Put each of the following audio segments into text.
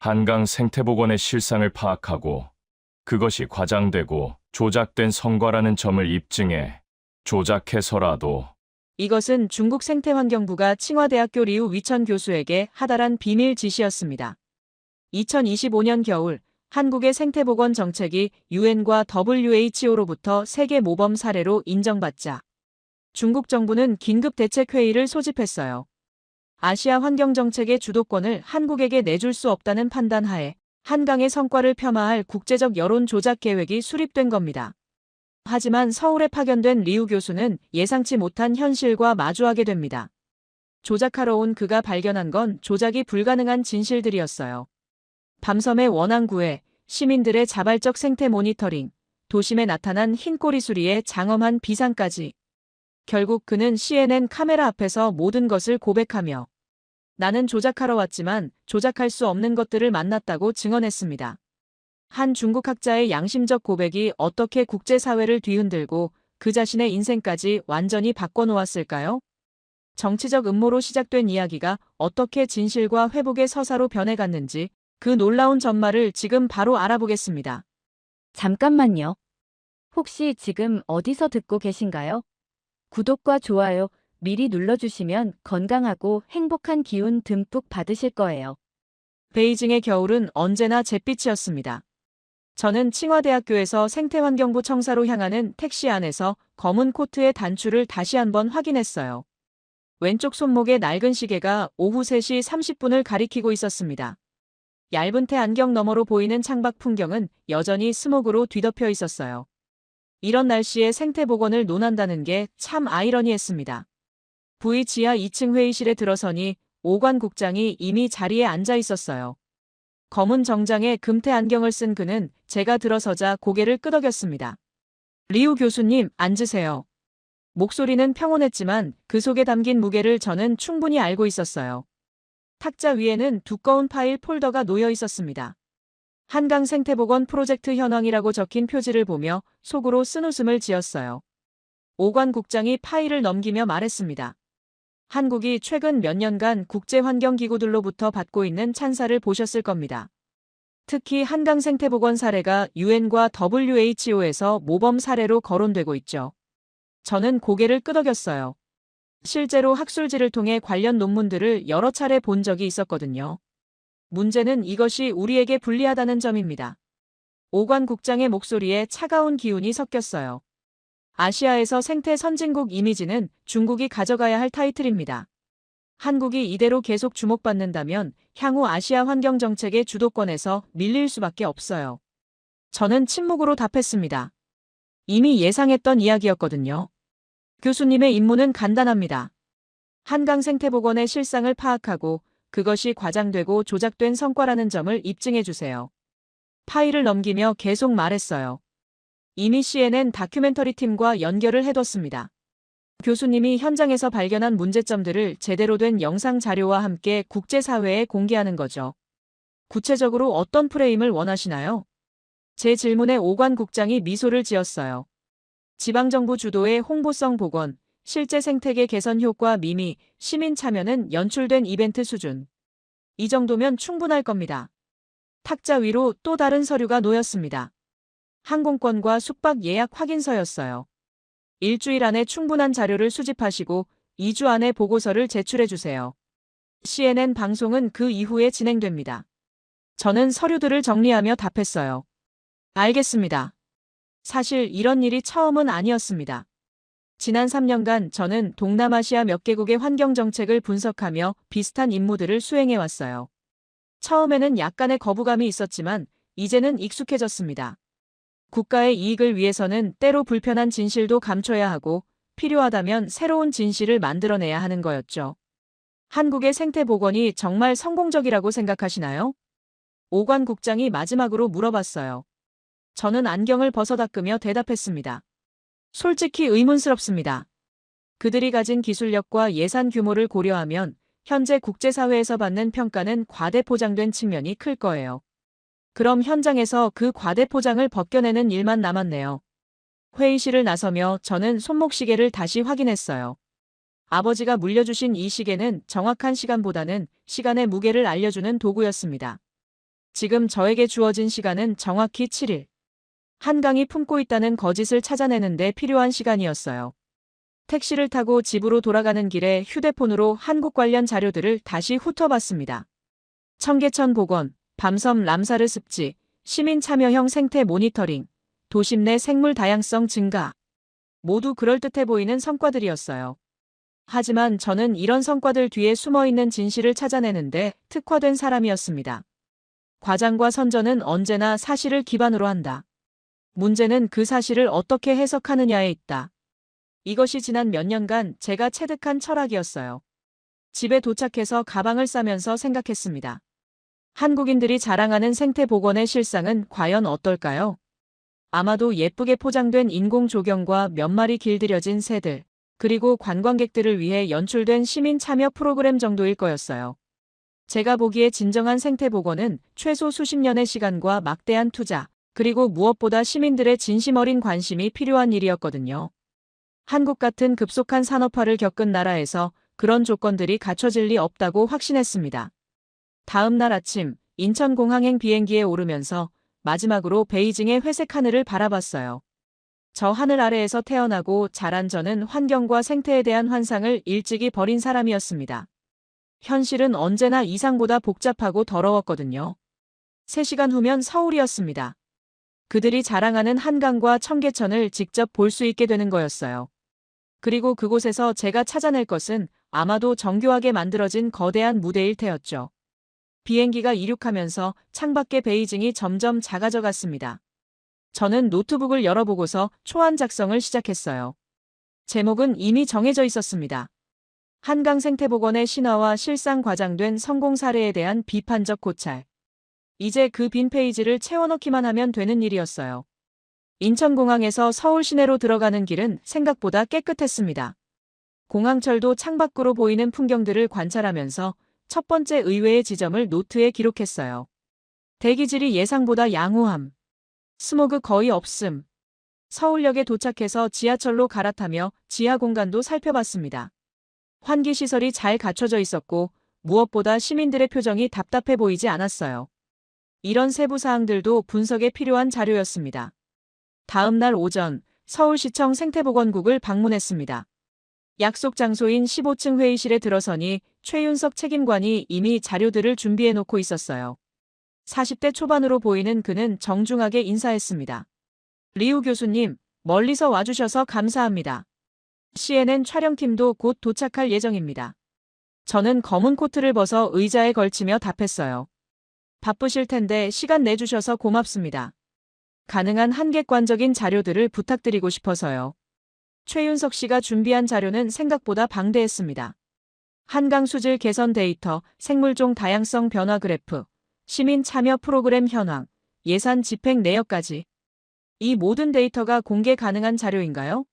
한강 생태복원의 실상을 파악하고 그것이 과장되고 조작된 성과라는 점을 입증해 조작해서라도 이것은 중국 생태환경부가 칭화대학교 리우 위천 교수에게 하달한 비밀 지시였습니다. 2025년 겨울 한국의 생태복원 정책이 유엔과 WHO로부터 세계 모범 사례로 인정받자 중국 정부는 긴급대책회의를 소집했어요. 아시아 환경정책의 주도권을 한국에게 내줄 수 없다는 판단하에 한강의 성과를 폄하할 국제적 여론 조작 계획이 수립된 겁니다. 하지만 서울에 파견된 리우 교수는 예상치 못한 현실과 마주하게 됩니다. 조작하러 온 그가 발견한 건 조작이 불가능한 진실들이었어요. 밤섬의 원앙구에 시민들의 자발적 생태 모니터링, 도심에 나타난 흰 꼬리수리의 장엄한 비상까지. 결국 그는 CNN 카메라 앞에서 모든 것을 고백하며 나는 조작하러 왔지만 조작할 수 없는 것들을 만났다고 증언했습니다. 한 중국 학자의 양심적 고백이 어떻게 국제사회를 뒤흔들고 그 자신의 인생까지 완전히 바꿔놓았을까요? 정치적 음모로 시작된 이야기가 어떻게 진실과 회복의 서사로 변해갔는지 그 놀라운 전말을 지금 바로 알아보겠습니다. 잠깐만요. 혹시 지금 어디서 듣고 계신가요? 구독과 좋아요 미리 눌러주시면 건강하고 행복한 기운 듬뿍 받으실 거예요. 베이징의 겨울은 언제나 잿빛이었습니다. 저는 칭화대학교에서 생태환경부 청사로 향하는 택시 안에서 검은 코트의 단추를 다시 한번 확인했어요. 왼쪽 손목의 낡은 시계가 오후 3시 30분을 가리키고 있었습니다. 얇은 테 안경 너머로 보이는 창밖 풍경은 여전히 스모그로 뒤덮여 있었어요. 이런 날씨에 생태복원을 논한다는 게 참 아이러니했습니다. 부의 지하 2층 회의실에 들어서니 오관 국장이 이미 자리에 앉아 있었어요. 검은 정장에 금태 안경을 쓴 그는 제가 들어서자 고개를 끄덕였습니다. 리우 교수님, 앉으세요. 목소리는 평온했지만 그 속에 담긴 무게를 저는 충분히 알고 있었어요. 탁자 위에는 두꺼운 파일 폴더가 놓여 있었습니다. 한강 생태복원 프로젝트 현황이라고 적힌 표지를 보며 속으로 쓴웃음을 지었어요. 오관 국장이 파일을 넘기며 말했습니다. 한국이 최근 몇 년간 국제환경기구들로부터 받고 있는 찬사를 보셨을 겁니다. 특히 한강 생태복원 사례가 유엔과 WHO에서 모범 사례로 거론되고 있죠. 저는 고개를 끄덕였어요. 실제로 학술지를 통해 관련 논문들을 여러 차례 본 적이 있었거든요. 문제는 이것이 우리에게 불리하다는 점입니다. 오관 국장의 목소리에 차가운 기운이 섞였어요. 아시아에서 생태 선진국 이미지는 중국이 가져가야 할 타이틀입니다. 한국이 이대로 계속 주목받는다면 향후 아시아 환경 정책의 주도권에서 밀릴 수밖에 없어요. 저는 침묵으로 답했습니다. 이미 예상했던 이야기였거든요. 교수님의 임무는 간단합니다. 한강 생태복원의 실상을 파악하고 그것이 과장되고 조작된 성과라는 점을 입증해 주세요. 파일을 넘기며 계속 말했어요. 이미 CNN 다큐멘터리 팀과 연결을 해뒀습니다. 교수님이 현장에서 발견한 문제점들을 제대로 된 영상 자료와 함께 국제사회에 공개하는 거죠. 구체적으로 어떤 프레임을 원하시나요? 제 질문에 오관 국장이 미소를 지었어요. 지방정부 주도의 홍보성 복원, 실제 생태계 개선 효과 미미, 시민 참여는 연출된 이벤트 수준. 이 정도면 충분할 겁니다. 탁자 위로 또 다른 서류가 놓였습니다. 항공권과 숙박 예약 확인서였어요. 일주일 안에 충분한 자료를 수집하시고 2주 안에 보고서를 제출해 주세요. CNN 방송은 그 이후에 진행됩니다. 저는 서류들을 정리하며 답했어요. 알겠습니다. 사실 이런 일이 처음은 아니었습니다. 지난 3년간 저는 동남아시아 몇 개국의 환경정책을 분석하며 비슷한 임무들을 수행해왔어요. 처음에는 약간의 거부감이 있었지만 이제는 익숙해졌습니다. 국가의 이익을 위해서는 때로 불편한 진실도 감춰야 하고 필요하다면 새로운 진실을 만들어내야 하는 거였죠. 한국의 생태복원이 정말 성공적이라고 생각하시나요? 오관 국장이 마지막으로 물어봤어요. 저는 안경을 벗어닦으며 대답했습니다. 솔직히 의문스럽습니다. 그들이 가진 기술력과 예산 규모를 고려하면 현재 국제사회에서 받는 평가는 과대포장된 측면이 클 거예요. 그럼 현장에서 그 과대포장을 벗겨내는 일만 남았네요. 회의실을 나서며 저는 손목시계를 다시 확인했어요. 아버지가 물려주신 이 시계는 정확한 시간보다는 시간의 무게를 알려주는 도구였습니다. 지금 저에게 주어진 시간은 정확히 7일. 한강이 품고 있다는 거짓을 찾아내는데 필요한 시간이었어요. 택시를 타고 집으로 돌아가는 길에 휴대폰으로 한국 관련 자료들을 다시 훑어봤습니다. 청계천 복원, 밤섬 람사르 습지, 시민 참여형 생태 모니터링, 도심 내 생물 다양성 증가. 모두 그럴듯해 보이는 성과들이었어요. 하지만 저는 이런 성과들 뒤에 숨어있는 진실을 찾아내는데 특화된 사람이었습니다. 과장과 선전은 언제나 사실을 기반으로 한다. 문제는 그 사실을 어떻게 해석하느냐에 있다. 이것이 지난 몇 년간 제가 체득한 철학이었어요. 집에 도착해서 가방을 싸면서 생각했습니다. 한국인들이 자랑하는 생태 복원의 실상은 과연 어떨까요? 아마도 예쁘게 포장된 인공 조경과 몇 마리 길들여진 새들, 그리고 관광객들을 위해 연출된 시민 참여 프로그램 정도일 거였어요. 제가 보기에 진정한 생태 복원은 최소 수십 년의 시간과 막대한 투자, 그리고 무엇보다 시민들의 진심 어린 관심이 필요한 일이었거든요. 한국 같은 급속한 산업화를 겪은 나라에서 그런 조건들이 갖춰질 리 없다고 확신했습니다. 다음 날 아침 인천공항행 비행기에 오르면서 마지막으로 베이징의 회색 하늘을 바라봤어요. 저 하늘 아래에서 태어나고 자란 저는 환경과 생태에 대한 환상을 일찍이 버린 사람이었습니다. 현실은 언제나 이상보다 복잡하고 더러웠거든요. 3시간 후면 서울이었습니다. 그들이 자랑하는 한강과 청계천을 직접 볼 수 있게 되는 거였어요. 그리고 그곳에서 제가 찾아낼 것은 아마도 정교하게 만들어진 거대한 무대일 테였죠. 비행기가 이륙하면서 창밖의 베이징이 점점 작아져 갔습니다. 저는 노트북을 열어보고서 초안 작성을 시작했어요. 제목은 이미 정해져 있었습니다. 한강 생태복원의 신화와 실상 과장된 성공 사례에 대한 비판적 고찰. 이제 그 빈 페이지를 채워넣기만 하면 되는 일이었어요. 인천공항에서 서울 시내로 들어가는 길은 생각보다 깨끗했습니다. 공항철도 창밖으로 보이는 풍경들을 관찰하면서 첫 번째 의외의 지점을 노트에 기록했어요. 대기질이 예상보다 양호함. 스모그 거의 없음. 서울역에 도착해서 지하철로 갈아타며 지하 공간도 살펴봤습니다. 환기시설이 잘 갖춰져 있었고 무엇보다 시민들의 표정이 답답해 보이지 않았어요. 이런 세부 사항들도 분석에 필요한 자료였습니다. 다음 날 오전 서울시청 생태보건국을 방문했습니다. 약속 장소인 15층 회의실에 들어서니 최윤석 책임관이 이미 자료들을 준비해 놓고 있었어요. 40대 초반으로 보이는 그는 정중하게 인사했습니다. 리우 교수님, 멀리서 와주셔서 감사합니다. CNN 촬영팀도 곧 도착할 예정입니다. 저는 검은 코트를 벗어 의자에 걸치며 답했어요. 바쁘실 텐데 시간 내주셔서 고맙습니다. 가능한 한 객관적인 자료들을 부탁드리고 싶어서요. 최윤석 씨가 준비한 자료는 생각보다 방대했습니다. 한강 수질 개선 데이터, 생물종 다양성 변화 그래프, 시민 참여 프로그램 현황, 예산 집행 내역까지. 이 모든 데이터가 공개 가능한 자료인가요?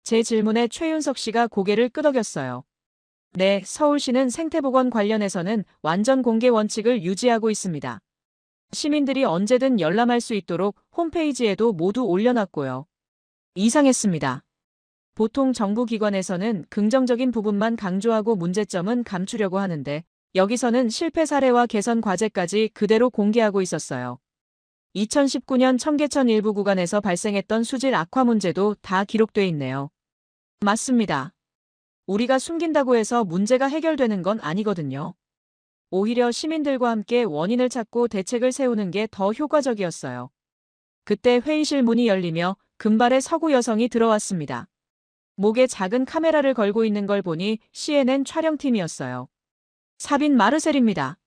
제 질문에 최윤석 씨가 고개를 끄덕였어요. 네, 서울시는 생태보건 관련해서는 완전 공개 원칙을 유지하고 있습니다. 시민들이 언제든 열람할 수 있도록 홈페이지에도 모두 올려놨고요. 이상했습니다. 보통 정부기관에서는 긍정적인 부분만 강조하고 문제점은 감추려고 하는데 여기서는 실패 사례와 개선 과제까지 그대로 공개하고 있었어요. 2019년 청계천 일부 구간에서 발생했던 수질 악화 문제도 다 기록돼 있네요. 맞습니다. 우리가 숨긴다고 해서 문제가 해결되는 건 아니거든요. 오히려 시민들과 함께 원인을 찾고 대책을 세우는 게 더 효과적이었어요. 그때 회의실 문이 열리며 금발의 서구 여성이 들어왔습니다. 목에 작은 카메라를 걸고 있는 걸 보니 CNN 촬영팀이었어요. 사빈 마르셀입니다.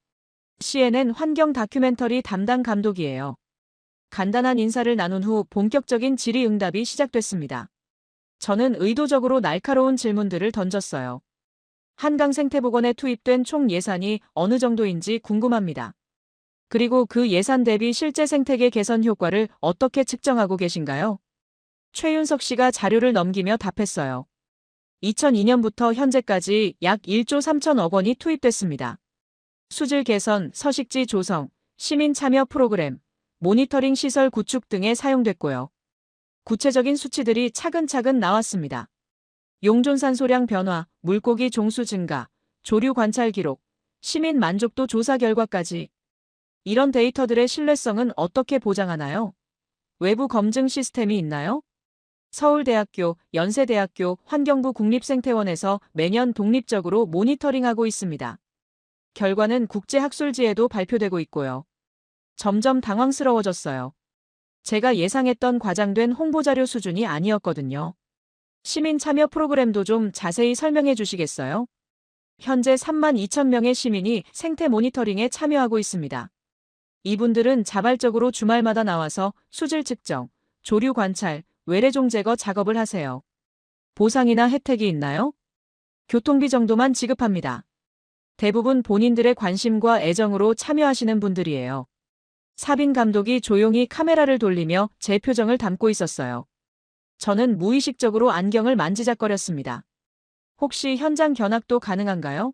CNN 환경 다큐멘터리 담당 감독이에요. 간단한 인사를 나눈 후 본격적인 질의응답이 시작됐습니다. 저는 의도적으로 날카로운 질문들을 던졌어요. 한강 생태복원에 투입된 총 예산이 어느 정도인지 궁금합니다. 그리고 그 예산 대비 실제 생태계 개선 효과를 어떻게 측정하고 계신가요? 최윤석 씨가 자료를 넘기며 답했어요. 2002년부터 현재까지 약 1조 3천억 원이 투입됐습니다. 수질 개선, 서식지 조성, 시민 참여 프로그램, 모니터링 시설 구축 등에 사용됐고요. 구체적인 수치들이 차근차근 나왔습니다. 용존산소량 변화, 물고기 종수 증가, 조류 관찰 기록, 시민 만족도 조사 결과까지. 이런 데이터들의 신뢰성은 어떻게 보장하나요? 외부 검증 시스템이 있나요? 서울대학교, 연세대학교, 환경부 국립생태원에서 매년 독립적으로 모니터링하고 있습니다. 결과는 국제학술지에도 발표되고 있고요. 점점 당황스러워졌어요. 제가 예상했던 과장된 홍보자료 수준이 아니었거든요. 시민 참여 프로그램도 좀 자세히 설명해 주시겠어요? 현재 32,000명의 시민이 생태 모니터링에 참여하고 있습니다. 이분들은 자발적으로 주말마다 나와서 수질 측정, 조류 관찰, 외래종 제거 작업을 하세요. 보상이나 혜택이 있나요? 교통비 정도만 지급합니다. 대부분 본인들의 관심과 애정으로 참여하시는 분들이에요. 사빈 감독이 조용히 카메라를 돌리며 제 표정을 담고 있었어요. 저는 무의식적으로 안경을 만지작거렸습니다. 혹시 현장 견학도 가능한가요?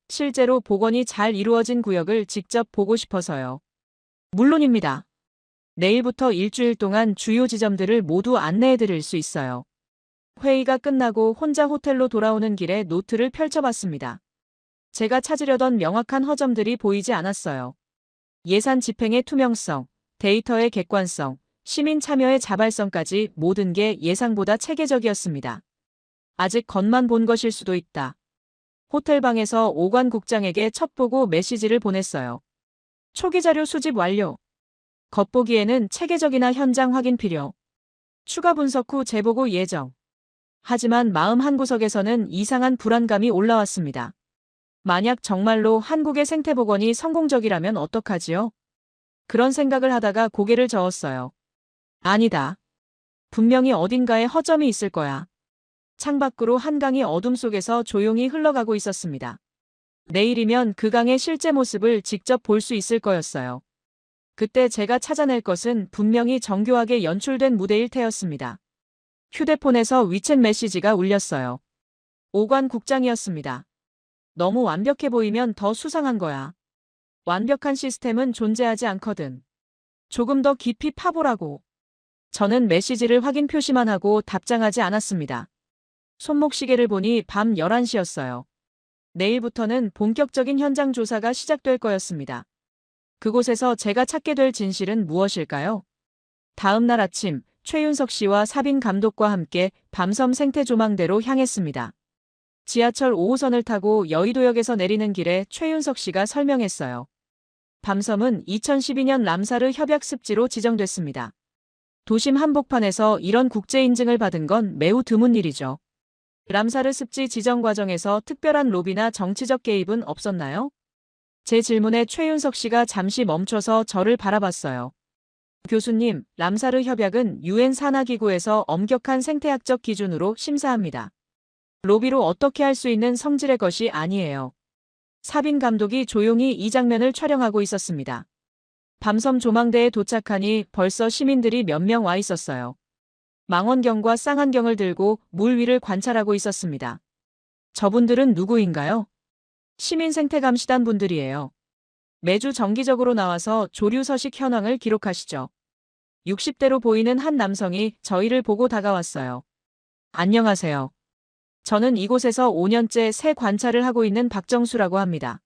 실제로 복원이 잘 이루어진 구역을 직접 보고 싶어서요. 물론입니다. 내일부터 일주일 동안 주요 지점들을 모두 안내해 드릴 수 있어요. 회의가 끝나고 혼자 호텔로 돌아오는 길에 노트를 펼쳐봤습니다. 제가 찾으려던 명확한 허점들이 보이지 않았어요. 예산 집행의 투명성, 데이터의 객관성, 시민 참여의 자발성까지 모든 게 예상보다 체계적이었습니다. 아직 겉만 본 것일 수도 있다. 호텔방에서 오관 국장에게 첩보고 메시지를 보냈어요. 초기 자료 수집 완료. 겉보기에는 체계적이나 현장 확인 필요. 추가 분석 후 재보고 예정. 하지만 마음 한구석에서는 이상한 불안감이 올라왔습니다. 만약 정말로 한국의 생태복원이 성공적이라면 어떡하지요? 그런 생각을 하다가 고개를 저었어요. 아니다. 분명히 어딘가에 허점이 있을 거야. 창밖으로 한강이 어둠 속에서 조용히 흘러가고 있었습니다. 내일이면 그 강의 실제 모습을 직접 볼 수 있을 거였어요. 그때 제가 찾아낼 것은 분명히 정교하게 연출된 무대일 테였습니다. 휴대폰에서 위챗 메시지가 울렸어요. 오관 국장이었습니다. 너무 완벽해 보이면 더 수상한 거야. 완벽한 시스템은 존재하지 않거든. 조금 더 깊이 파보라고. 저는 메시지를 확인 표시만 하고 답장하지 않았습니다. 손목시계를 보니 밤 11시였어요. 내일부터는 본격적인 현장 조사가 시작될 거였습니다. 그곳에서 제가 찾게 될 진실은 무엇일까요? 다음 날 아침, 최윤석 씨와 사빈 감독과 함께 밤섬 생태조망대로 향했습니다. 지하철 5호선을 타고 여의도역에서 내리는 길에 최윤석 씨가 설명했어요. 밤섬은 2012년 람사르 협약 습지로 지정됐습니다. 도심 한복판에서 이런 국제 인증을 받은 건 매우 드문 일이죠. 람사르 습지 지정 과정에서 특별한 로비나 정치적 개입은 없었나요? 제 질문에 최윤석 씨가 잠시 멈춰서 저를 바라봤어요. 교수님, 람사르 협약은 유엔 산하기구에서 엄격한 생태학적 기준으로 심사합니다. 로비로 어떻게 할 수 있는 성질의 것이 아니에요. 사빈 감독이 조용히 이 장면을 촬영하고 있었습니다. 밤섬 조망대에 도착하니 벌써 시민들이 몇 명 와 있었어요. 망원경과 쌍안경을 들고 물 위를 관찰하고 있었습니다. 저분들은 누구인가요? 시민생태감시단 분들이에요. 매주 정기적으로 나와서 조류 서식 현황을 기록하시죠. 60대로 보이는 한 남성이 저희를 보고 다가왔어요. 안녕하세요. 저는 이곳에서 5년째 새 관찰을 하고 있는 박정수라고 합니다.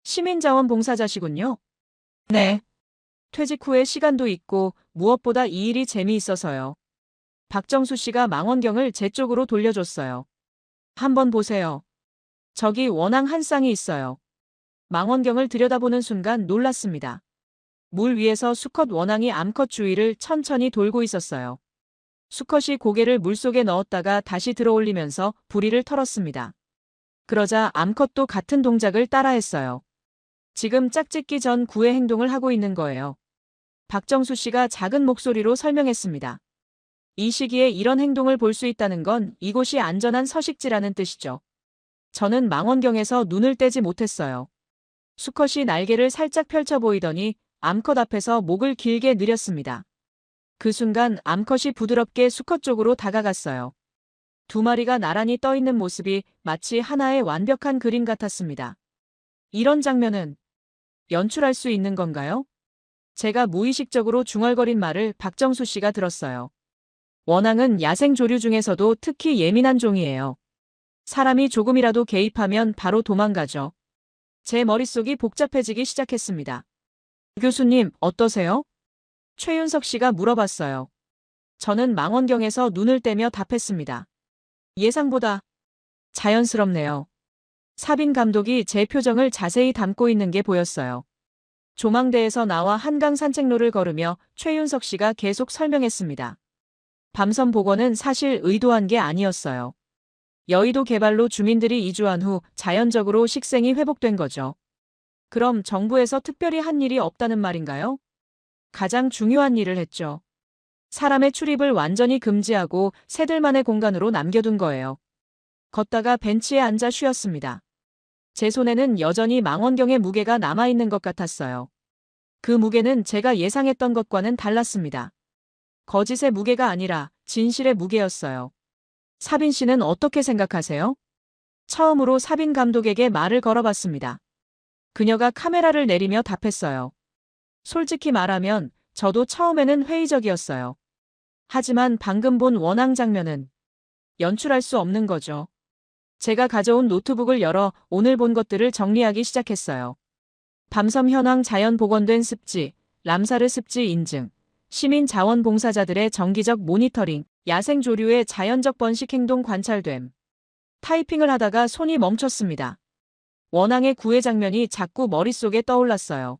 시민자원봉사자시군요. 네. 퇴직 후에 시간도 있고 무엇보다 이 일이 재미있어서요. 박정수 씨가 망원경을 제 쪽으로 돌려줬어요. 한번 보세요. 저기 원앙 한 쌍이 있어요. 망원경을 들여다보는 순간 놀랐습니다. 물 위에서 수컷 원앙이 암컷 주위를 천천히 돌고 있었어요. 수컷이 고개를 물속에 넣었다가 다시 들어올리면서 부리를 털었습니다. 그러자 암컷도 같은 동작을 따라했어요. 지금 짝짓기 전 구애 행동을 하고 있는 거예요. 박정수 씨가 작은 목소리로 설명했습니다. 이 시기에 이런 행동을 볼 수 있다는 건 이곳이 안전한 서식지라는 뜻이죠. 저는 망원경에서 눈을 떼지 못했어요. 수컷이 날개를 살짝 펼쳐 보이더니 암컷 앞에서 목을 길게 늘였습니다. 그 순간 암컷이 부드럽게 수컷 쪽으로 다가갔어요. 두 마리가 나란히 떠 있는 모습이 마치 하나의 완벽한 그림 같았습니다. 이런 장면은 연출할 수 있는 건가요? 제가 무의식적으로 중얼거린 말을 박정수 씨가 들었어요. 원앙은 야생 조류 중에서도 특히 예민한 종이에요. 사람이 조금이라도 개입하면 바로 도망가죠. 제 머릿속이 복잡해지기 시작했습니다. 교수님, 어떠세요? 최윤석 씨가 물어봤어요. 저는 망원경에서 눈을 떼며 답했습니다. 예상보다 자연스럽네요. 사빈 감독이 제 표정을 자세히 담고 있는 게 보였어요. 조망대에서 나와 한강 산책로를 걸으며 최윤석 씨가 계속 설명했습니다. 밤섬 복원은 사실 의도한 게 아니었어요. 여의도 개발로 주민들이 이주한 후 자연적으로 식생이 회복된 거죠. 그럼 정부에서 특별히 한 일이 없다는 말인가요? 가장 중요한 일을 했죠. 사람의 출입을 완전히 금지하고 새들만의 공간으로 남겨둔 거예요. 걷다가 벤치에 앉아 쉬었습니다. 제 손에는 여전히 망원경의 무게가 남아있는 것 같았어요. 그 무게는 제가 예상했던 것과는 달랐습니다. 거짓의 무게가 아니라 진실의 무게였어요. 사빈 씨는 어떻게 생각하세요? 처음으로 사빈 감독에게 말을 걸어봤습니다. 그녀가 카메라를 내리며 답했어요. 솔직히 말하면 저도 처음에는 회의적이었어요. 하지만 방금 본 원앙 장면은 연출할 수 없는 거죠. 제가 가져온 노트북을 열어 오늘 본 것들을 정리하기 시작했어요. 밤섬 현황 자연 복원된 습지, 람사르 습지 인증, 시민 자원봉사자들의 정기적 모니터링, 야생 조류의 자연적 번식 행동 관찰됨. 타이핑을 하다가 손이 멈췄습니다. 원앙의 구애 장면이 자꾸 머릿속에 떠올랐어요.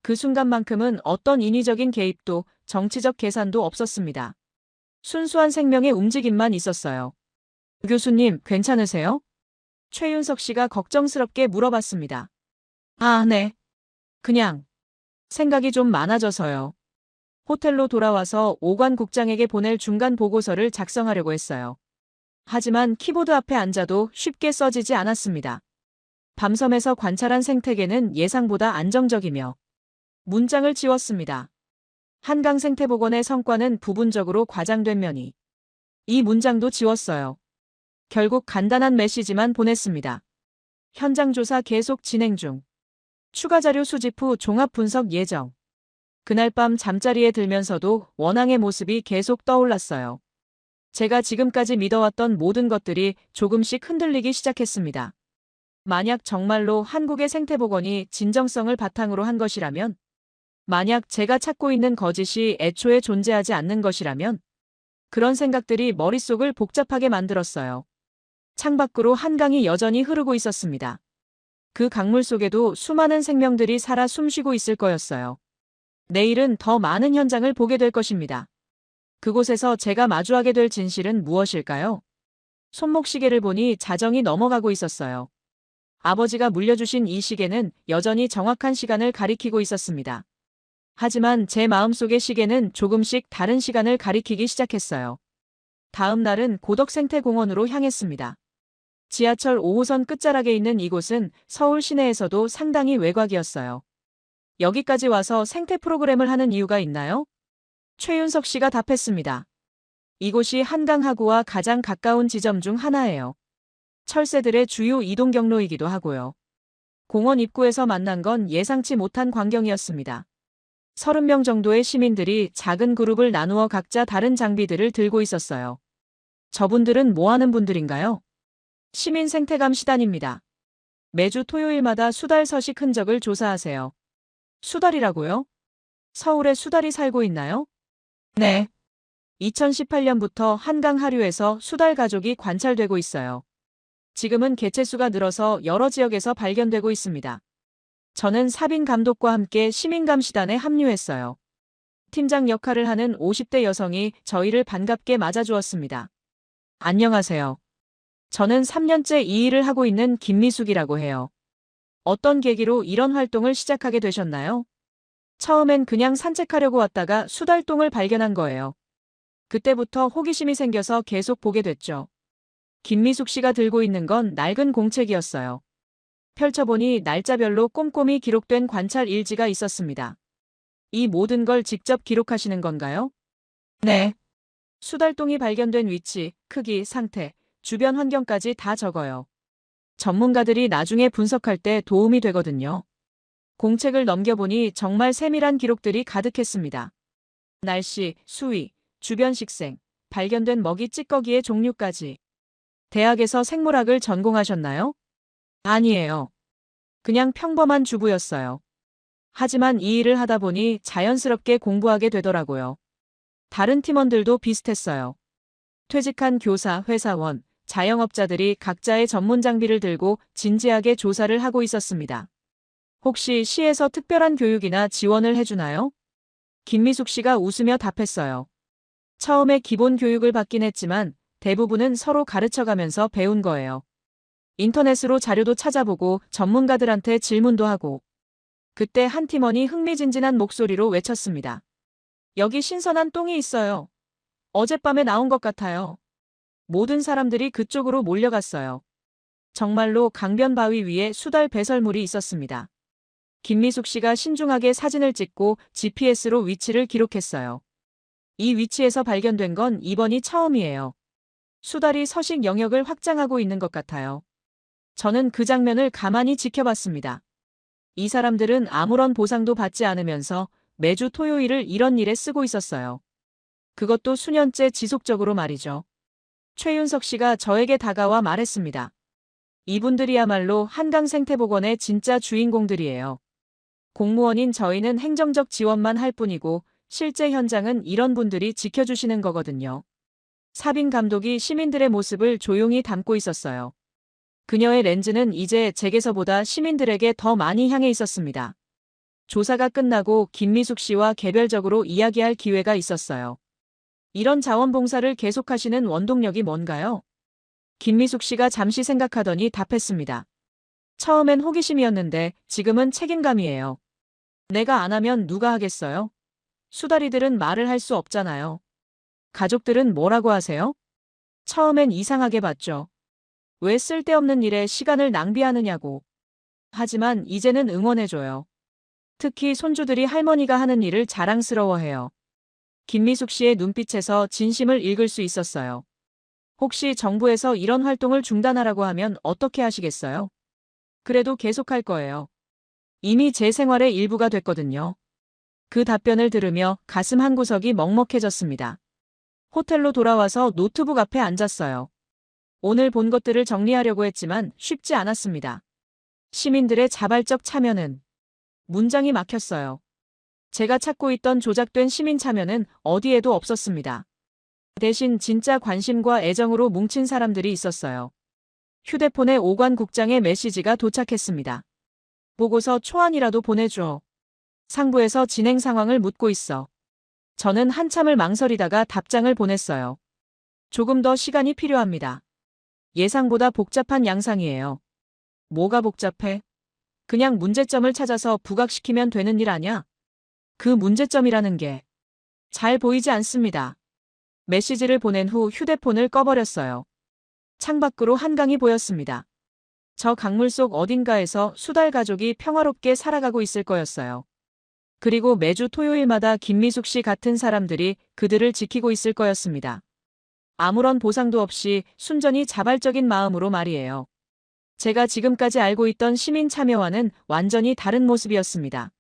그 순간만큼은 어떤 인위적인 개입도 정치적 계산도 없었습니다. 순수한 생명의 움직임만 있었어요. 교수님, 괜찮으세요? 최윤석 씨가 걱정스럽게 물어봤습니다. 아, 네. 그냥 생각이 좀 많아져서요. 호텔로 돌아와서 오관 국장에게 보낼 중간 보고서를 작성하려고 했어요. 하지만 키보드 앞에 앉아도 쉽게 써지지 않았습니다. 밤섬에서 관찰한 생태계는 예상보다 안정적이며 문장을 지웠습니다. 한강 생태복원의 성과는 부분적으로 과장된 면이. 이 문장도 지웠어요. 결국 간단한 메시지만 보냈습니다. 현장 조사 계속 진행 중. 추가 자료 수집 후 종합 분석 예정. 그날 밤 잠자리에 들면서도 원앙의 모습이 계속 떠올랐어요. 제가 지금까지 믿어왔던 모든 것들이 조금씩 흔들리기 시작했습니다. 만약 정말로 한국의 생태복원이 진정성을 바탕으로 한 것이라면, 만약 제가 찾고 있는 거짓이 애초에 존재하지 않는 것이라면, 그런 생각들이 머릿속을 복잡하게 만들었어요. 창밖으로 한강이 여전히 흐르고 있었습니다. 그 강물 속에도 수많은 생명들이 살아 숨쉬고 있을 거였어요. 내일은 더 많은 현장을 보게 될 것입니다. 그곳에서 제가 마주하게 될 진실은 무엇일까요? 손목시계를 보니 자정이 넘어가고 있었어요. 아버지가 물려주신 이 시계는 여전히 정확한 시간을 가리키고 있었습니다. 하지만 제 마음속의 시계는 조금씩 다른 시간을 가리키기 시작했어요. 다음 날은 고덕생태공원으로 향했습니다. 지하철 5호선 끝자락에 있는 이곳은 서울 시내에서도 상당히 외곽이었어요. 여기까지 와서 생태 프로그램을 하는 이유가 있나요? 최윤석 씨가 답했습니다. 이곳이 한강하구와 가장 가까운 지점 중 하나예요. 철새들의 주요 이동 경로이기도 하고요. 공원 입구에서 만난 건 예상치 못한 광경이었습니다. 30명 정도의 시민들이 작은 그룹을 나누어 각자 다른 장비들을 들고 있었어요. 저분들은 뭐 하는 분들인가요? 시민 생태감 시단입니다. 매주 토요일마다 수달 서식 흔적을 조사하세요. 수달이라고요? 서울에 수달이 살고 있나요? 네. 2018년부터 한강 하류에서 수달 가족이 관찰되고 있어요. 지금은 개체수가 늘어서 여러 지역에서 발견되고 있습니다. 저는 사빈 감독과 함께 시민감시단에 합류했어요. 팀장 역할을 하는 50대 여성이 저희를 반갑게 맞아주었습니다. 안녕하세요. 저는 3년째 이 일을 하고 있는 김미숙이라고 해요. 어떤 계기로 이런 활동을 시작하게 되셨나요? 처음엔 그냥 산책하려고 왔다가 수달동을 발견한 거예요. 그때부터 호기심이 생겨서 계속 보게 됐죠. 김미숙 씨가 들고 있는 건 낡은 공책이었어요. 펼쳐보니 날짜별로 꼼꼼히 기록된 관찰 일지가 있었습니다. 이 모든 걸 직접 기록하시는 건가요? 네. 수달동이 발견된 위치, 크기, 상태, 주변 환경까지 다 적어요. 전문가들이 나중에 분석할 때 도움이 되거든요. 공책을 넘겨보니 정말 세밀한 기록들이 가득했습니다. 날씨, 수위, 주변 식생, 발견된 먹이 찌꺼기의 종류까지. 대학에서 생물학을 전공하셨나요? 아니에요. 그냥 평범한 주부였어요. 하지만 이 일을 하다 보니 자연스럽게 공부하게 되더라고요. 다른 팀원들도 비슷했어요. 퇴직한 교사, 회사원, 자영업자들이 각자의 전문 장비를 들고 진지하게 조사를 하고 있었습니다. 혹시 시에서 특별한 교육이나 지원을 해주나요? 김미숙 씨가 웃으며 답했어요. 처음에 기본 교육을 받긴 했지만 대부분은 서로 가르쳐가면서 배운 거예요. 인터넷으로 자료도 찾아보고 전문가들한테 질문도 하고. 그때 한 팀원이 흥미진진한 목소리로 외쳤습니다. 여기 신선한 똥이 있어요. 어젯밤에 나온 것 같아요. 모든 사람들이 그쪽으로 몰려갔어요. 정말로 강변 바위 위에 수달 배설물이 있었습니다. 김미숙 씨가 신중하게 사진을 찍고 GPS로 위치를 기록했어요. 이 위치에서 발견된 건 이번이 처음이에요. 수달이 서식 영역을 확장하고 있는 것 같아요. 저는 그 장면을 가만히 지켜봤습니다. 이 사람들은 아무런 보상도 받지 않으면서 매주 토요일을 이런 일에 쓰고 있었어요. 그것도 수년째 지속적으로 말이죠. 최윤석 씨가 저에게 다가와 말했습니다. 이분들이야말로 한강생태복원의 진짜 주인공들이에요. 공무원인 저희는 행정적 지원만 할 뿐이고 실제 현장은 이런 분들이 지켜주시는 거거든요. 사빈 감독이 시민들의 모습을 조용히 담고 있었어요. 그녀의 렌즈는 이제 제게서보다 시민들에게 더 많이 향해 있었습니다. 조사가 끝나고 김미숙 씨와 개별적으로 이야기할 기회가 있었어요. 이런 자원봉사를 계속하시는 원동력이 뭔가요? 김미숙 씨가 잠시 생각하더니 답했습니다. 처음엔 호기심이었는데 지금은 책임감이에요. 내가 안 하면 누가 하겠어요? 수다리들은 말을 할 수 없잖아요. 가족들은 뭐라고 하세요? 처음엔 이상하게 봤죠. 왜 쓸데없는 일에 시간을 낭비하느냐고. 하지만 이제는 응원해줘요. 특히 손주들이 할머니가 하는 일을 자랑스러워해요. 김미숙 씨의 눈빛에서 진심을 읽을 수 있었어요. 혹시 정부에서 이런 활동을 중단하라고 하면 어떻게 하시겠어요? 그래도 계속할 거예요. 이미 제 생활의 일부가 됐거든요. 그 답변을 들으며 가슴 한구석이 먹먹해졌습니다. 호텔로 돌아와서 노트북 앞에 앉았어요. 오늘 본 것들을 정리하려고 했지만 쉽지 않았습니다. 시민들의 자발적 참여는 문장이 막혔어요. 제가 찾고 있던 조작된 시민 참여는 어디에도 없었습니다. 대신 진짜 관심과 애정으로 뭉친 사람들이 있었어요. 휴대폰에 오관 국장의 메시지가 도착했습니다. 보고서 초안이라도 보내줘. 상부에서 진행 상황을 묻고 있어. 저는 한참을 망설이다가 답장을 보냈어요. 조금 더 시간이 필요합니다. 예상보다 복잡한 양상이에요. 뭐가 복잡해? 그냥 문제점을 찾아서 부각시키면 되는 일 아냐? 그 문제점이라는 게 잘 보이지 않습니다. 메시지를 보낸 후 휴대폰을 꺼버렸어요. 창밖으로 한강이 보였습니다. 저 강물 속 어딘가에서 수달 가족이 평화롭게 살아가고 있을 거였어요. 그리고 매주 토요일마다 김미숙 씨 같은 사람들이 그들을 지키고 있을 거였습니다. 아무런 보상도 없이 순전히 자발적인 마음으로 말이에요. 제가 지금까지 알고 있던 시민 참여와는 완전히 다른 모습이었습니다.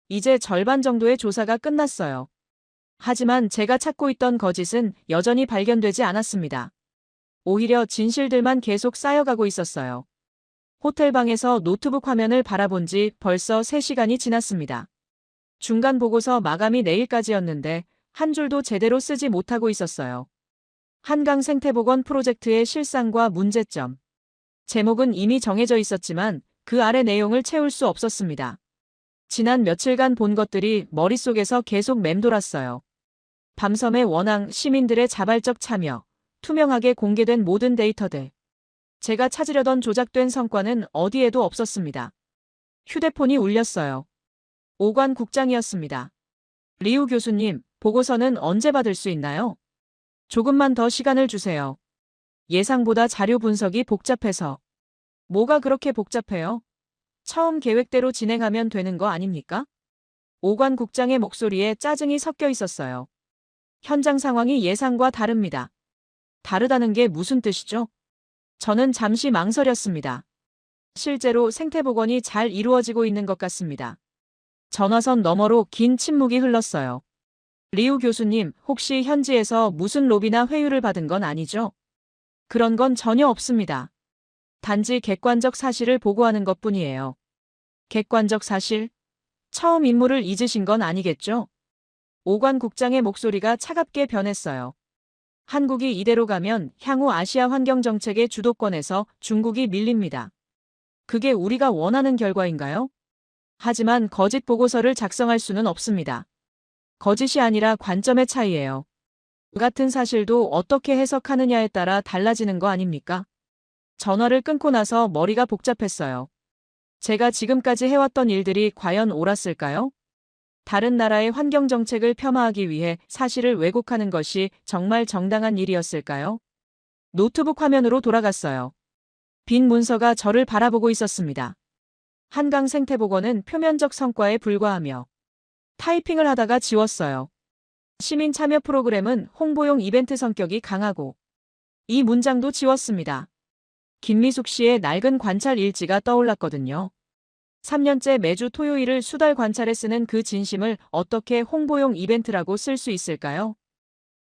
이제 절반 정도의 조사가 끝났어요. 하지만 제가 찾고 있던 거짓은 여전히 발견되지 않았습니다. 오히려 진실들만 계속 쌓여가고 있었어요. 호텔 방에서 노트북 화면을 바라본 지 벌써 3시간이 지났습니다. 중간 보고서 마감이 내일까지였는데 한 줄도 제대로 쓰지 못하고 있었어요. 한강 생태복원 프로젝트의 실상과 문제점. 제목은 이미 정해져 있었지만 그 아래 내용을 채울 수 없었습니다. 지난 며칠간 본 것들이 머릿속에서 계속 맴돌았어요. 밤섬의 원앙, 시민들의 자발적 참여, 투명하게 공개된 모든 데이터들. 제가 찾으려던 조작된 성과는 어디에도 없었습니다. 휴대폰이 울렸어요. 오관 국장이었습니다. 리우 교수님, 보고서는 언제 받을 수 있나요? 조금만 더 시간을 주세요. 예상보다 자료 분석이 복잡해서. 뭐가 그렇게 복잡해요? 처음 계획대로 진행하면 되는 거 아닙니까? 오관 국장의 목소리에 짜증이 섞여 있었어요. 현장 상황이 예상과 다릅니다. 다르다는 게 무슨 뜻이죠? 저는 잠시 망설였습니다. 실제로 생태복원이 잘 이루어지고 있는 것 같습니다. 전화선 너머로 긴 침묵이 흘렀어요. 리우 교수님, 혹시 현지에서 무슨 로비나 회유를 받은 건 아니죠? 그런 건 전혀 없습니다. 단지 객관적 사실을 보고하는 것뿐이에요. 객관적 사실? 처음 인물을 잊으신 건 아니겠죠? 오관 국장의 목소리가 차갑게 변했어요. 한국이 이대로 가면 향후 아시아 환경 정책의 주도권에서 중국이 밀립니다. 그게 우리가 원하는 결과인가요? 하지만 거짓 보고서를 작성할 수는 없습니다. 거짓이 아니라 관점의 차이예요. 같은 사실도 어떻게 해석하느냐에 따라 달라지는 거 아닙니까? 전화를 끊고 나서 머리가 복잡했어요. 제가 지금까지 해왔던 일들이 과연 옳았을까요? 다른 나라의 환경 정책을 폄하하기 위해 사실을 왜곡하는 것이 정말 정당한 일이었을까요? 노트북 화면으로 돌아갔어요. 빈 문서가 저를 바라보고 있었습니다. 한강 생태복원은 표면적 성과에 불과하며 타이핑을 하다가 지웠어요. 시민 참여 프로그램은 홍보용 이벤트 성격이 강하고 이 문장도 지웠습니다. 김미숙 씨의 낡은 관찰 일지가 떠올랐거든요. 3년째 매주 토요일을 수달 관찰에 쓰는 그 진심을 어떻게 홍보용 이벤트라고 쓸 수 있을까요?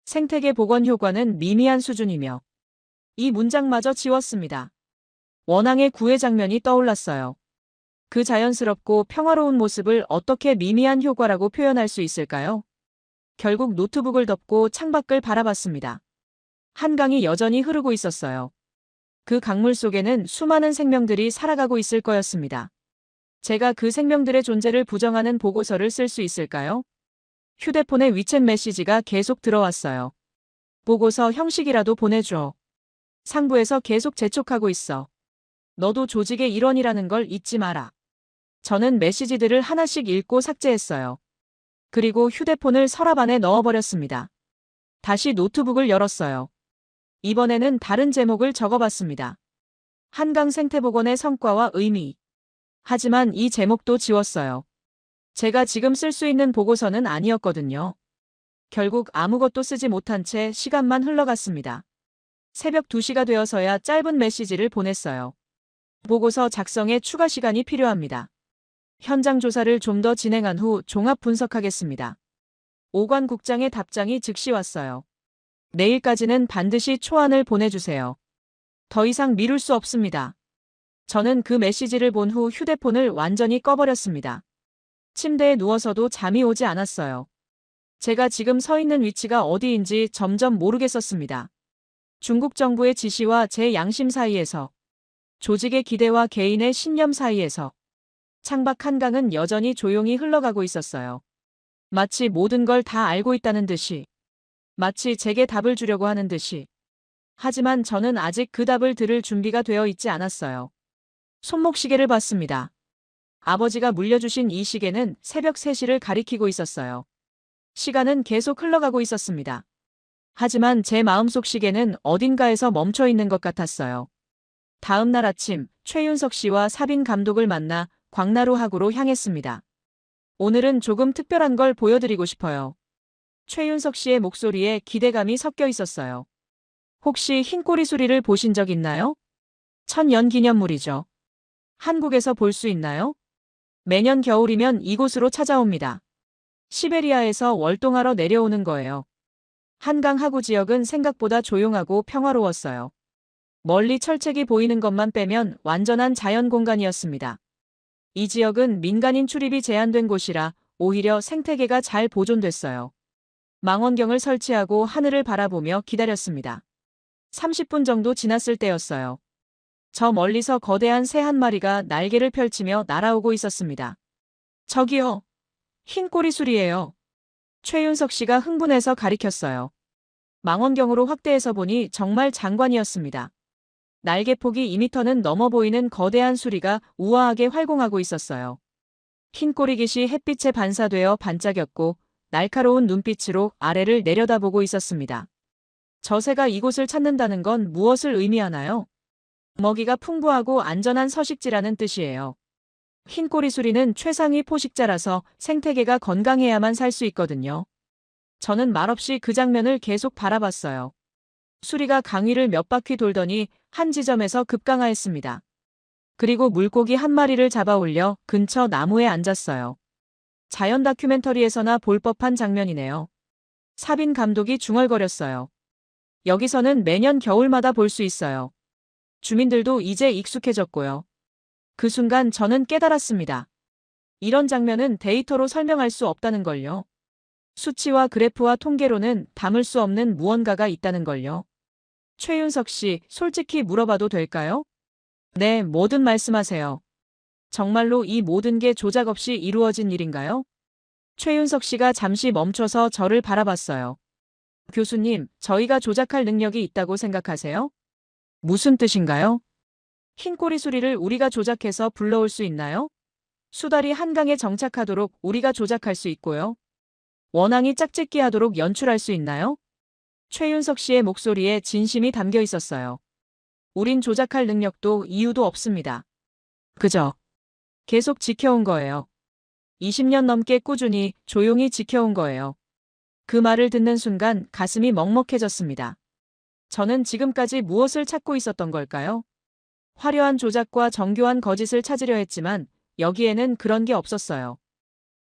생태계 복원 효과는 미미한 수준이며 이 문장마저 지웠습니다. 원앙의 구애 장면이 떠올랐어요. 그 자연스럽고 평화로운 모습을 어떻게 미미한 효과라고 표현할 수 있을까요? 결국 노트북을 덮고 창밖을 바라봤습니다. 한강이 여전히 흐르고 있었어요. 그 강물 속에는 수많은 생명들이 살아가고 있을 거였습니다. 제가 그 생명들의 존재를 부정하는 보고서를 쓸 수 있을까요? 휴대폰에 위챗 메시지가 계속 들어왔어요. 보고서 형식이라도 보내줘. 상부에서 계속 재촉하고 있어. 너도 조직의 일원이라는 걸 잊지 마라. 저는 메시지들을 하나씩 읽고 삭제했어요. 그리고 휴대폰을 서랍 안에 넣어버렸습니다. 다시 노트북을 열었어요. 이번에는 다른 제목을 적어봤습니다. 한강 생태복원의 성과와 의미. 하지만 이 제목도 지웠어요. 제가 지금 쓸 수 있는 보고서는 아니었거든요. 결국 아무것도 쓰지 못한 채 시간만 흘러갔습니다. 새벽 2시가 되어서야 짧은 메시지를 보냈어요. 보고서 작성에 추가 시간이 필요합니다. 현장 조사를 좀 더 진행한 후 종합 분석하겠습니다. 오관 국장의 답장이 즉시 왔어요. 내일까지는 반드시 초안을 보내주세요. 더 이상 미룰 수 없습니다. 저는 그 메시지를 본 후 휴대폰을 완전히 꺼버렸습니다. 침대에 누워서도 잠이 오지 않았어요. 제가 지금 서 있는 위치가 어디인지 점점 모르겠었습니다. 중국 정부의 지시와 제 양심 사이에서, 조직의 기대와 개인의 신념 사이에서 창밖 한강은 여전히 조용히 흘러가고 있었어요. 마치 모든 걸 다 알고 있다는 듯이, 마치 제게 답을 주려고 하는 듯이. 하지만 저는 아직 그 답을 들을 준비가 되어 있지 않았어요. 손목시계를 봤습니다. 아버지가 물려주신 이 시계는 새벽 3시를 가리키고 있었어요. 시간은 계속 흘러가고 있었습니다. 하지만 제 마음속 시계는 어딘가에서 멈춰 있는 것 같았어요. 다음 날 아침, 최윤석 씨와 사빈 감독을 만나 광나루 하구로 향했습니다. 오늘은 조금 특별한 걸 보여드리고 싶어요. 최윤석 씨의 목소리에 기대감이 섞여 있었어요. 혹시 흰꼬리 수리를 보신 적 있나요? 천연 기념물이죠. 한국에서 볼 수 있나요? 매년 겨울이면 이곳으로 찾아옵니다. 시베리아에서 월동하러 내려오는 거예요. 한강 하구 지역은 생각보다 조용하고 평화로웠어요. 멀리 철책이 보이는 것만 빼면 완전한 자연 공간이었습니다. 이 지역은 민간인 출입이 제한된 곳이라 오히려 생태계가 잘 보존됐어요. 망원경을 설치하고 하늘을 바라보며 기다렸습니다. 30분 정도 지났을 때였어요. 저 멀리서 거대한 새 한 마리가 날개를 펼치며 날아오고 있었습니다. 저기요. 흰꼬리 수리예요. 최윤석 씨가 흥분해서 가리켰어요. 망원경으로 확대해서 보니 정말 장관이었습니다. 날개폭이 2m는 넘어 보이는 거대한 수리가 우아하게 활공하고 있었어요. 흰꼬리 깃이 햇빛에 반사되어 반짝였고 날카로운 눈빛으로 아래를 내려다보고 있었습니다. 저 새가 이곳을 찾는다는 건 무엇을 의미하나요? 먹이가 풍부하고 안전한 서식지라는 뜻이에요. 흰꼬리 수리는 최상위 포식자라서 생태계가 건강해야만 살 수 있거든요. 저는 말없이 그 장면을 계속 바라봤어요. 수리가 강 위를 몇 바퀴 돌더니 한 지점에서 급강하했습니다. 그리고 물고기 한 마리를 잡아 올려 근처 나무에 앉았어요. 자연 다큐멘터리에서나 볼 법한 장면이네요. 사빈 감독이 중얼거렸어요. 여기서는 매년 겨울마다 볼 수 있어요. 주민들도 이제 익숙해졌고요. 그 순간 저는 깨달았습니다. 이런 장면은 데이터로 설명할 수 없다는 걸요. 수치와 그래프와 통계로는 담을 수 없는 무언가가 있다는 걸요. 최윤석 씨, 솔직히 물어봐도 될까요? 네, 뭐든 말씀하세요. 정말로 이 모든 게 조작 없이 이루어진 일인가요? 최윤석 씨가 잠시 멈춰서 저를 바라봤어요. 교수님, 저희가 조작할 능력이 있다고 생각하세요? 무슨 뜻인가요? 흰꼬리 수리를 우리가 조작해서 불러올 수 있나요? 수달이 한강에 정착하도록 우리가 조작할 수 있고요. 원앙이 짝짓기 하도록 연출할 수 있나요? 최윤석 씨의 목소리에 진심이 담겨 있었어요. 우린 조작할 능력도 이유도 없습니다. 그저 계속 지켜온 거예요. 20년 넘게 꾸준히 조용히 지켜온 거예요. 그 말을 듣는 순간 가슴이 먹먹해졌습니다. 저는 지금까지 무엇을 찾고 있었던 걸까요? 화려한 조작과 정교한 거짓을 찾으려 했지만 여기에는 그런 게 없었어요.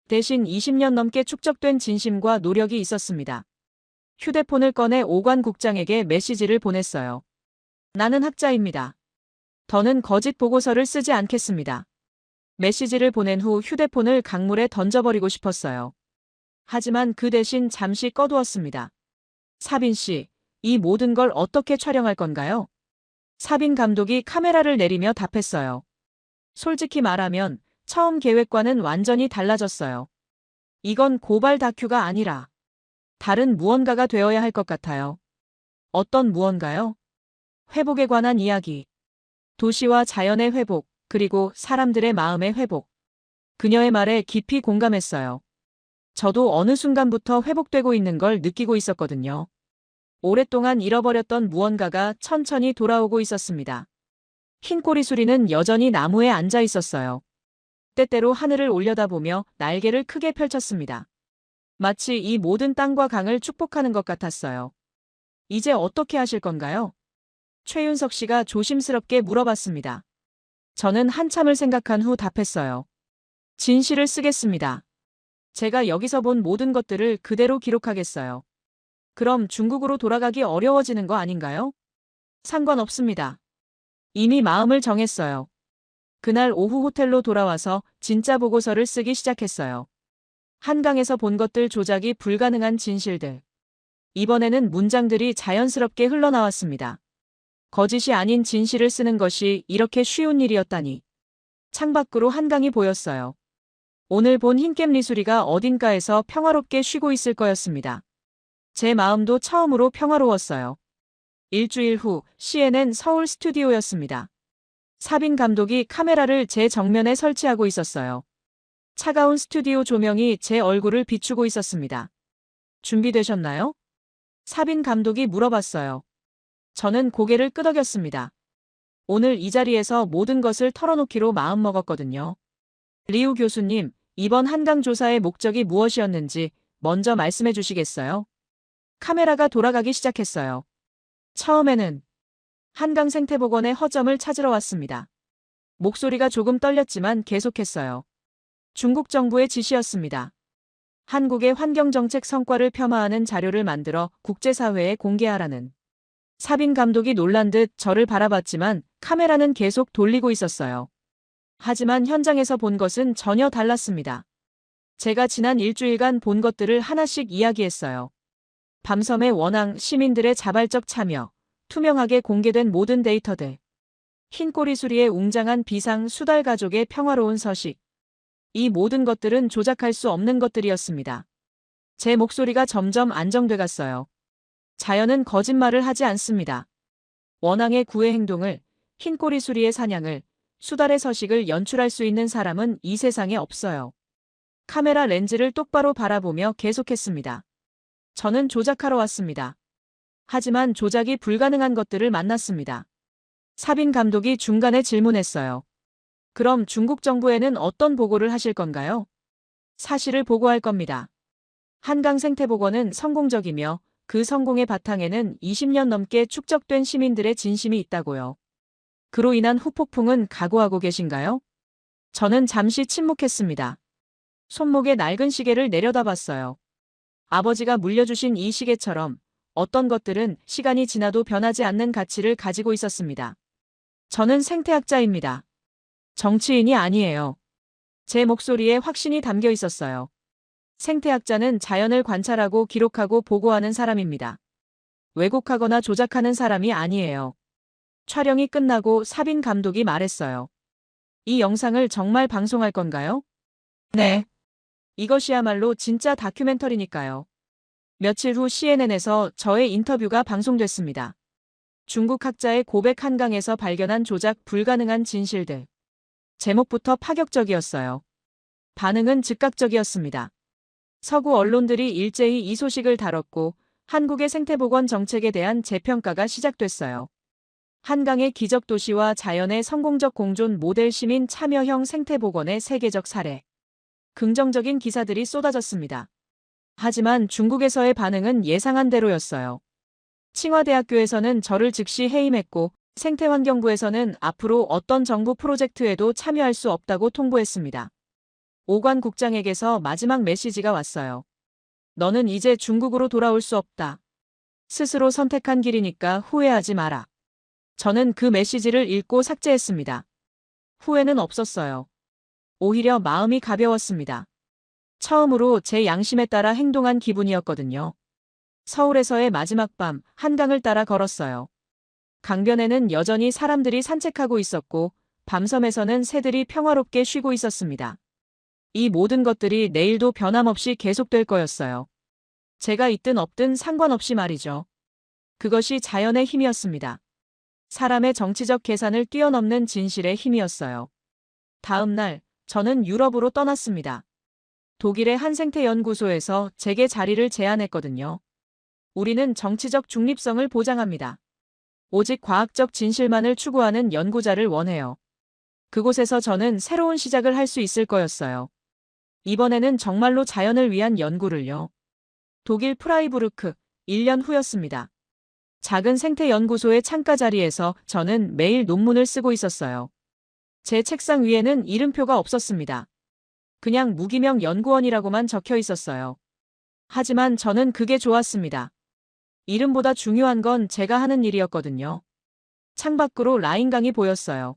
대신 20년 넘게 축적된 진심과 노력이 있었습니다. 휴대폰을 꺼내 오관 국장에게 메시지를 보냈어요. 나는 학자입니다. 더는 거짓 보고서를 쓰지 않겠습니다. 메시지를 보낸 후 휴대폰을 강물에 던져버리고 싶었어요. 하지만 그 대신 잠시 꺼두었습니다. 사빈 씨, 이 모든 걸 어떻게 촬영할 건가요? 사빈 감독이 카메라를 내리며 답했어요. 솔직히 말하면 처음 계획과는 완전히 달라졌어요. 이건 고발 다큐가 아니라 다른 무언가가 되어야 할 것 같아요. 어떤 무언가요? 회복에 관한 이야기. 도시와 자연의 회복, 그리고 사람들의 마음의 회복. 그녀의 말에 깊이 공감했어요. 저도 어느 순간부터 회복되고 있는 걸 느끼고 있었거든요. 오랫동안 잃어버렸던 무언가가 천천히 돌아오고 있었습니다. 흰꼬리 수리는 여전히 나무에 앉아 있었어요. 때때로 하늘을 올려다보며 날개를 크게 펼쳤습니다. 마치 이 모든 땅과 강을 축복하는 것 같았어요. 이제 어떻게 하실 건가요? 최윤석 씨가 조심스럽게 물어봤습니다. 저는 한참을 생각한 후 답했어요. 진실을 쓰겠습니다. 제가 여기서 본 모든 것들을 그대로 기록하겠어요. 그럼 중국으로 돌아가기 어려워지는 거 아닌가요? 상관없습니다. 이미 마음을 정했어요. 그날 오후 호텔로 돌아와서 진짜 보고서를 쓰기 시작했어요. 한강에서 본 것들 조작이 불가능한 진실들. 이번에는 문장들이 자연스럽게 흘러나왔습니다. 거짓이 아닌 진실을 쓰는 것이 이렇게 쉬운 일이었다니. 창밖으로 한강이 보였어요. 오늘 본 흰깸 리수리가 어딘가에서 평화롭게 쉬고 있을 거였습니다. 제 마음도 처음으로 평화로웠어요. 일주일 후 CNN 서울 스튜디오였습니다. 사빈 감독이 카메라를 제 정면에 설치하고 있었어요. 차가운 스튜디오 조명이 제 얼굴을 비추고 있었습니다. 준비되셨나요? 사빈 감독이 물어봤어요. 저는 고개를 끄덕였습니다. 오늘 이 자리에서 모든 것을 털어놓기로 마음먹었거든요. 리우 교수님, 이번 한강 조사의 목적이 무엇이었는지 먼저 말씀해 주시겠어요? 카메라가 돌아가기 시작했어요. 처음에는 한강 생태복원의 허점을 찾으러 왔습니다. 목소리가 조금 떨렸지만 계속했어요. 중국 정부의 지시였습니다. 한국의 환경정책 성과를 폄하하는 자료를 만들어 국제사회에 공개하라는. 사빈 감독이 놀란 듯 저를 바라봤지만 카메라는 계속 돌리고 있었어요. 하지만 현장에서 본 것은 전혀 달랐습니다. 제가 지난 일주일간 본 것들을 하나씩 이야기했어요. 밤섬의 원앙, 시민들의 자발적 참여, 투명하게 공개된 모든 데이터들. 흰꼬리 수리의 웅장한 비상 수달 가족의 평화로운 서식. 이 모든 것들은 조작할 수 없는 것들이었습니다. 제 목소리가 점점 안정돼 갔어요. 자연은 거짓말을 하지 않습니다. 원앙의 구애 행동을, 흰꼬리 수리의 사냥을, 수달의 서식을 연출할 수 있는 사람은 이 세상에 없어요. 카메라 렌즈를 똑바로 바라보며 계속했습니다. 저는 조작하러 왔습니다. 하지만 조작이 불가능한 것들을 만났습니다. 사빈 감독이 중간에 질문했어요. 그럼 중국 정부에는 어떤 보고를 하실 건가요? 사실을 보고할 겁니다. 한강 생태복원은 성공적이며 그 성공의 바탕에는 20년 넘게 축적된 시민들의 진심이 있다고요. 그로 인한 후폭풍은 각오하고 계신가요? 저는 잠시 침묵했습니다. 손목에 낡은 시계를 내려다봤어요. 아버지가 물려주신 이 시계처럼 어떤 것들은 시간이 지나도 변하지 않는 가치를 가지고 있었습니다. 저는 생태학자입니다. 정치인이 아니에요. 제 목소리에 확신이 담겨 있었어요. 생태학자는 자연을 관찰하고 기록하고 보고하는 사람입니다. 왜곡하거나 조작하는 사람이 아니에요. 촬영이 끝나고 사빈 감독이 말했어요. 이 영상을 정말 방송할 건가요? 네. 이것이야말로 진짜 다큐멘터리니까요. 며칠 후 CNN에서 저의 인터뷰가 방송됐습니다. 중국 학자의 고백 한강에서 발견한 조작 불가능한 진실들. 제목부터 파격적이었어요. 반응은 즉각적이었습니다. 서구 언론들이 일제히 이 소식을 다뤘고 한국의 생태보건 정책에 대한 재평가가 시작됐어요. 한강의 기적 도시와 자연의 성공적 공존 모델 시민 참여형 생태보건의 세계적 사례. 긍정적인 기사들이 쏟아졌습니다. 하지만 중국에서의 반응은 예상한 대로였어요. 칭화대학교에서는 저를 즉시 해임했고 생태환경부에서는 앞으로 어떤 정부 프로젝트에도 참여할 수 없다고 통보했습니다. 오관 국장에게서 마지막 메시지가 왔어요. 너는 이제 중국으로 돌아올 수 없다. 스스로 선택한 길이니까 후회하지 마라. 저는 그 메시지를 읽고 삭제했습니다. 후회는 없었어요. 오히려 마음이 가벼웠습니다. 처음으로 제 양심에 따라 행동한 기분이었거든요. 서울에서의 마지막 밤, 한강을 따라 걸었어요. 강변에는 여전히 사람들이 산책하고 있었고, 밤섬에서는 새들이 평화롭게 쉬고 있었습니다. 이 모든 것들이 내일도 변함없이 계속될 거였어요. 제가 있든 없든 상관없이 말이죠. 그것이 자연의 힘이었습니다. 사람의 정치적 계산을 뛰어넘는 진실의 힘이었어요. 다음 날, 저는 유럽으로 떠났습니다. 독일의 한 생태연구소에서 제게 자리를 제안했거든요. 우리는 정치적 중립성을 보장합니다. 오직 과학적 진실만을 추구하는 연구자를 원해요. 그곳에서 저는 새로운 시작을 할 수 있을 거였어요. 이번에는 정말로 자연을 위한 연구를요. 독일 프라이부르크, 1년 후였습니다. 작은 생태연구소의 창가 자리에서 저는 매일 논문을 쓰고 있었어요. 제 책상 위에는 이름표가 없었습니다. 그냥 무기명 연구원이라고만 적혀 있었어요. 하지만 저는 그게 좋았습니다. 이름보다 중요한 건 제가 하는 일이었거든요. 창밖으로 라인강이 보였어요.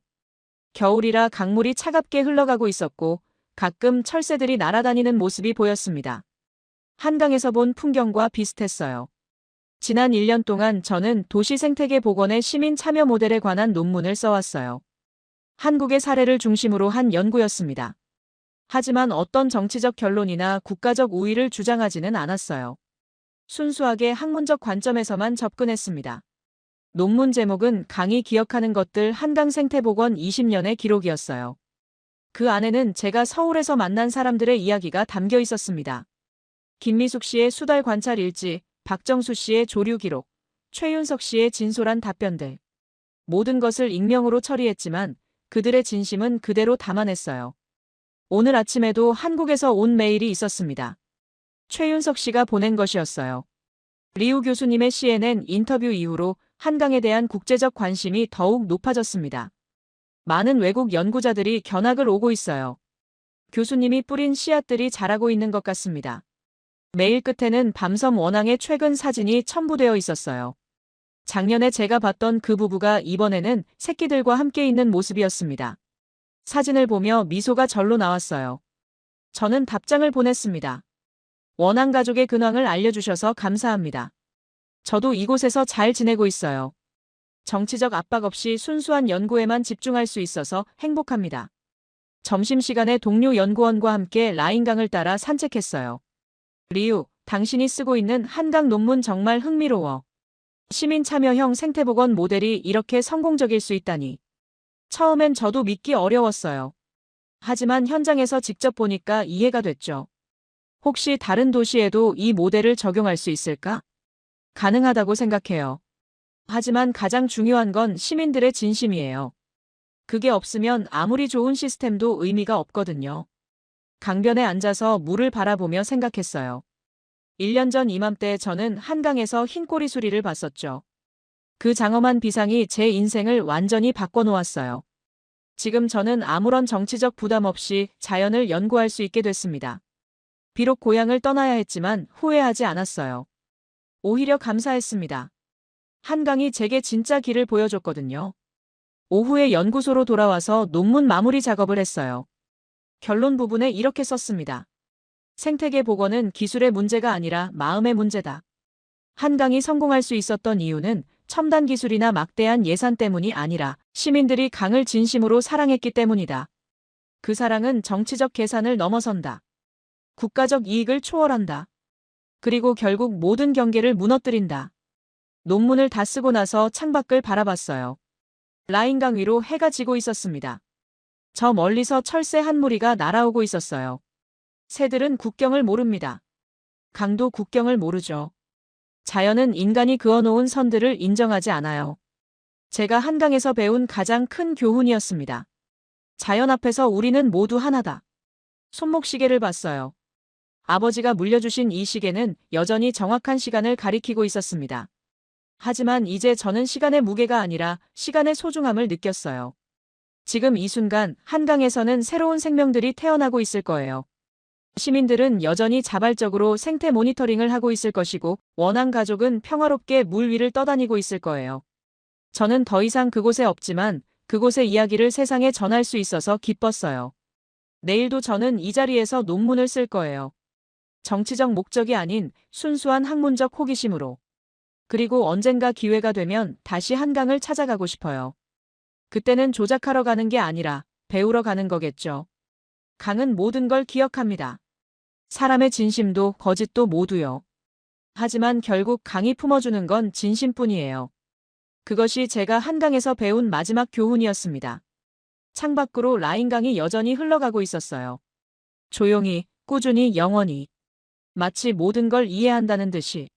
겨울이라 강물이 차갑게 흘러가고 있었고 가끔 철새들이 날아다니는 모습이 보였습니다. 한강에서 본 풍경과 비슷했어요. 지난 1년 동안 저는 도시 생태계 복원의 시민 참여 모델에 관한 논문을 써왔어요. 한국의 사례를 중심으로 한 연구였습니다. 하지만 어떤 정치적 결론이나 국가적 우위를 주장하지는 않았어요. 순수하게 학문적 관점에서만 접근했습니다. 논문 제목은 강이 기억하는 것들 한강 생태복원 20년의 기록이었어요. 그 안에는 제가 서울에서 만난 사람들의 이야기가 담겨 있었습니다. 김미숙 씨의 수달 관찰 일지, 박정수 씨의 조류 기록, 최윤석 씨의 진솔한 답변들. 모든 것을 익명으로 처리했지만 그들의 진심은 그대로 담아냈어요. 오늘 아침에도 한국에서 온 메일이 있었습니다. 최윤석 씨가 보낸 것이었어요. 리우 교수님의 CNN 인터뷰 이후로 한강에 대한 국제적 관심이 더욱 높아졌습니다. 많은 외국 연구자들이 견학을 오고 있어요. 교수님이 뿌린 씨앗들이 자라고 있는 것 같습니다. 메일 끝에는 밤섬 원앙의 최근 사진이 첨부되어 있었어요. 작년에 제가 봤던 그 부부가 이번에는 새끼들과 함께 있는 모습이었습니다. 사진을 보며 미소가 절로 나왔어요. 저는 답장을 보냈습니다. 원앙 가족의 근황을 알려주셔서 감사합니다. 저도 이곳에서 잘 지내고 있어요. 정치적 압박 없이 순수한 연구에만 집중할 수 있어서 행복합니다. 점심시간에 동료 연구원과 함께 라인강을 따라 산책했어요. 리우, 당신이 쓰고 있는 한강 논문 정말 흥미로워. 시민 참여형 생태복원 모델이 이렇게 성공적일 수 있다니. 처음엔 저도 믿기 어려웠어요. 하지만 현장에서 직접 보니까 이해가 됐죠. 혹시 다른 도시에도 이 모델을 적용할 수 있을까? 가능하다고 생각해요. 하지만 가장 중요한 건 시민들의 진심이에요. 그게 없으면 아무리 좋은 시스템도 의미가 없거든요. 강변에 앉아서 물을 바라보며 생각했어요. 1년 전 이맘때 저는 한강에서 흰꼬리 수리를 봤었죠. 그 장엄한 비상이 제 인생을 완전히 바꿔놓았어요. 지금 저는 아무런 정치적 부담 없이 자연을 연구할 수 있게 됐습니다. 비록 고향을 떠나야 했지만 후회하지 않았어요. 오히려 감사했습니다. 한강이 제게 진짜 길을 보여줬거든요. 오후에 연구소로 돌아와서 논문 마무리 작업을 했어요. 결론 부분에 이렇게 썼습니다. 생태계 복원은 기술의 문제가 아니라 마음의 문제다. 한강이 성공할 수 있었던 이유는 첨단 기술이나 막대한 예산 때문이 아니라 시민들이 강을 진심으로 사랑했기 때문이다. 그 사랑은 정치적 계산을 넘어선다. 국가적 이익을 초월한다. 그리고 결국 모든 경계를 무너뜨린다. 논문을 다 쓰고 나서 창밖을 바라봤어요. 라인강 위로 해가 지고 있었습니다. 저 멀리서 철새 한 무리가 날아오고 있었어요. 새들은 국경을 모릅니다. 강도 국경을 모르죠. 자연은 인간이 그어놓은 선들을 인정하지 않아요. 제가 한강에서 배운 가장 큰 교훈이었습니다. 자연 앞에서 우리는 모두 하나다. 손목시계를 봤어요. 아버지가 물려주신 이 시계는 여전히 정확한 시간을 가리키고 있었습니다. 하지만 이제 저는 시간의 무게가 아니라 시간의 소중함을 느꼈어요. 지금 이 순간 한강에서는 새로운 생명들이 태어나고 있을 거예요. 시민들은 여전히 자발적으로 생태 모니터링을 하고 있을 것이고 원앙 가족은 평화롭게 물 위를 떠다니고 있을 거예요. 저는 더 이상 그곳에 없지만 그곳의 이야기를 세상에 전할 수 있어서 기뻤어요. 내일도 저는 이 자리에서 논문을 쓸 거예요. 정치적 목적이 아닌 순수한 학문적 호기심으로. 그리고 언젠가 기회가 되면 다시 한강을 찾아가고 싶어요. 그때는 조작하러 가는 게 아니라 배우러 가는 거겠죠. 강은 모든 걸 기억합니다. 사람의 진심도 거짓도 모두요. 하지만 결국 강이 품어주는 건 진심뿐이에요. 그것이 제가 한강에서 배운 마지막 교훈이었습니다. 창밖으로 라인강이 여전히 흘러가고 있었어요. 조용히, 꾸준히, 영원히. 마치 모든 걸 이해한다는 듯이.